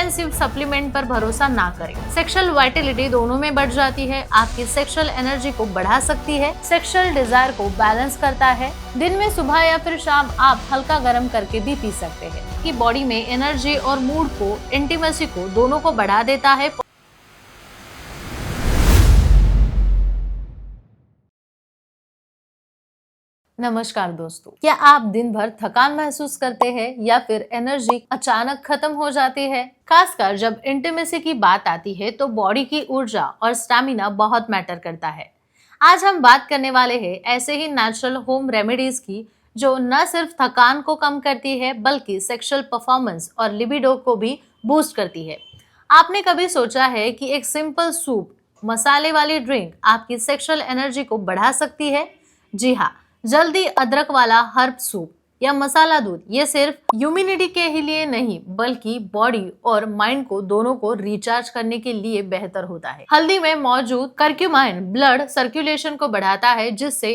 Expensive supplement पर भरोसा ना करें। सेक्सुअल वाइटलिटी दोनों में बढ़ जाती है, आपकी सेक्सुअल एनर्जी को बढ़ा सकती है, सेक्सुअल डिजायर को बैलेंस करता है। दिन में सुबह या फिर शाम आप हल्का गर्म करके भी पी सकते हैं कि बॉडी में एनर्जी और मूड को, इंटीमेसी को दोनों को बढ़ा देता है। नमस्कार दोस्तों, क्या आप दिन भर थकान महसूस करते हैं या फिर एनर्जी अचानक खत्म हो जाती है? खासकर जब इंटीमेसी की बात आती है तो बॉडी की ऊर्जा और स्टैमिना बहुत मैटर करता है। आज हम बात करने वाले हैं ऐसे ही नेचुरल होम रेमेडीज की जो न सिर्फ थकान को कम करती है बल्कि सेक्सुअल परफॉर्मेंस और लिबिडो को भी बूस्ट करती है। आपने कभी सोचा है कि एक सिंपल सूप, मसाले वाली ड्रिंक आपकी सेक्सुअल एनर्जी को बढ़ा सकती है? जी हाँ, जल्दी अदरक वाला हर्ब सूप या मसाला दूध ये सिर्फ ह्यूमिनिटी के ही लिए नहीं बल्कि बॉडी और माइंड को दोनों को रिचार्ज करने के लिए बेहतर होता है। हल्दी में मौजूद कर्क्यूमाइन ब्लड सर्कुलेशन को बढ़ाता है जिससे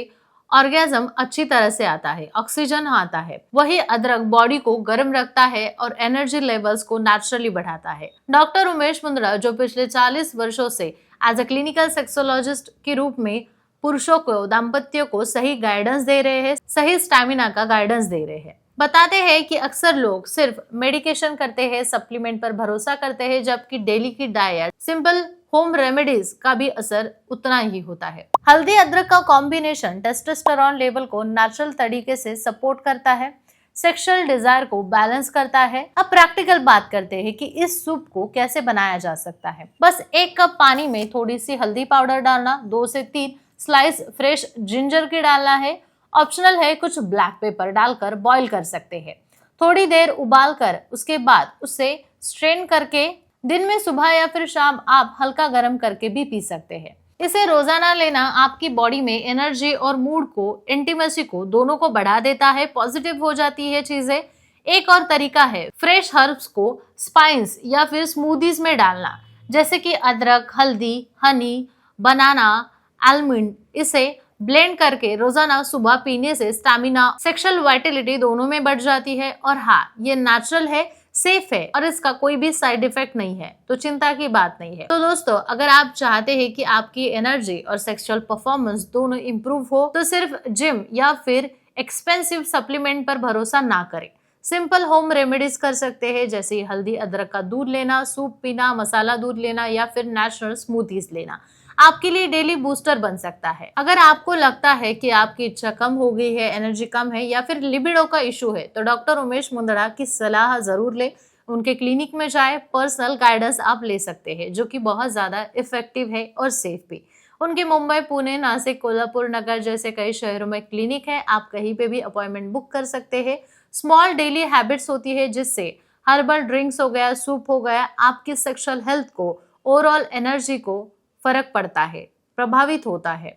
ऑर्गेज्म अच्छी तरह से आता है, ऑक्सीजन आता है। वही अदरक बॉडी को गर्म रखता है और एनर्जी लेवल्स को नेचुरली बढ़ाता है। डॉक्टर उमेश मुंदड़ा जो पिछले 40 वर्षों से एज अ क्लिनिकल सेक्सोलॉजिस्ट के रूप में पुरुषों को, दाम्पत्यों को सही गाइडेंस दे रहे हैं, सही स्टैमिना का गाइडेंस दे रहे हैं। बताते हैं कि अक्सर लोग सिर्फ मेडिकेशन करते हैं, सप्लीमेंट पर भरोसा करते हैं, जबकि डेली की डाइट, सिंपल होम रेमेडीज का भी असर उतना ही होता है। हल्दी अदरक का कॉम्बिनेशन टेस्टोस्टेरोन लेवल को नेचुरल तरीके से सपोर्ट करता है, सेक्सुअल डिजायर को बैलेंस करता है। अब प्रैक्टिकल बात करते हैं कि इस सूप को कैसे बनाया जा सकता है। बस 1 कप पानी में थोड़ी सी हल्दी पाउडर डालना, 2 से 3 स्लाइस फ्रेश जिंजर की डालना है। ऑप्शनल है, कुछ ब्लैक पेपर डालकर बॉईल कर सकते हैं। थोड़ी देर उबाल कर उसके बाद उसे स्ट्रेन करके दिन में सुबह या फिर शाम आप हल्का गर्म करके भी पी सकते हैं। इसे रोजाना लेना आपकी बॉडी में एनर्जी और मूड को, इंटीमेसी को दोनों को बढ़ा देता है, पॉजिटिव हो जाती है चीजें। एक और तरीका है फ्रेश हर्ब्स को स्पाइस या फिर स्मूदीज में डालना, जैसे कि अदरक, हल्दी, हनी, बनाना, आलमंड। इसे ब्लेंड करके रोजाना सुबह पीने से स्टैमिना, सेक्सुअल वाइटलिटी दोनों में बढ़ जाती है। और हाँ, ये नेचुरल है, सेफ है और इसका कोई भी साइड इफेक्ट नहीं है, तो चिंता की बात नहीं है। तो दोस्तों, अगर आप चाहते हैं कि आपकी एनर्जी और सेक्सुअल परफॉर्मेंस दोनों इंप्रूव हो तो सिर्फ जिम या फिर एक्सपेंसिव सप्लीमेंट पर भरोसा ना करें। सिंपल होम रेमेडीज कर सकते हैं, जैसे हल्दी अदरक का दूध लेना, सूप पीना, मसाला दूध लेना या फिर नेचुरल स्मूथीज लेना आपके लिए डेली बूस्टर बन सकता है। अगर आपको लगता है कि आपकी इच्छा कम हो गई है, एनर्जी कम है या फिर लिबिडो का इशू है तो डॉक्टर उमेश मुंदड़ा की सलाह जरूर ले। उनके क्लिनिक में जाए, पर्सनल गाइडेंस आप ले सकते हैं जो कि बहुत ज्यादा इफेक्टिव है और सेफ भी। उनके मुंबई, पुणे, नासिक, कोल्हापुर नगर जैसे कई शहरों में क्लिनिक है। आप कहीं पे भी अपॉइंटमेंट बुक कर सकते हैं। स्मॉल डेली हैबिट्स होती है जिससे हर्बल ड्रिंक्स हो गया, सूप हो गया, आपकी सेक्सुअल हेल्थ को, ओवरऑल एनर्जी को फर्क पड़ता है, प्रभावित होता है।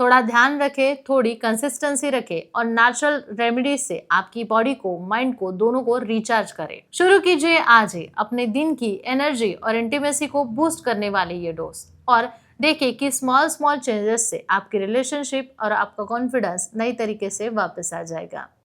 थोड़ा ध्यान रखें, थोड़ी कंसिस्टेंसी रखें और नेचुरल रेमेडी से आपकी बॉडी को, माइंड को दोनों को रिचार्ज करें। शुरू कीजिए आज ही अपने दिन की एनर्जी और इंटीमेसी को बूस्ट करने वाले ये डोज और देखिए कि स्मॉल चेंजेस से आपकी रिलेशनशिप और आपका कॉन्फिडेंस नई तरीके से वापस आ जाएगा।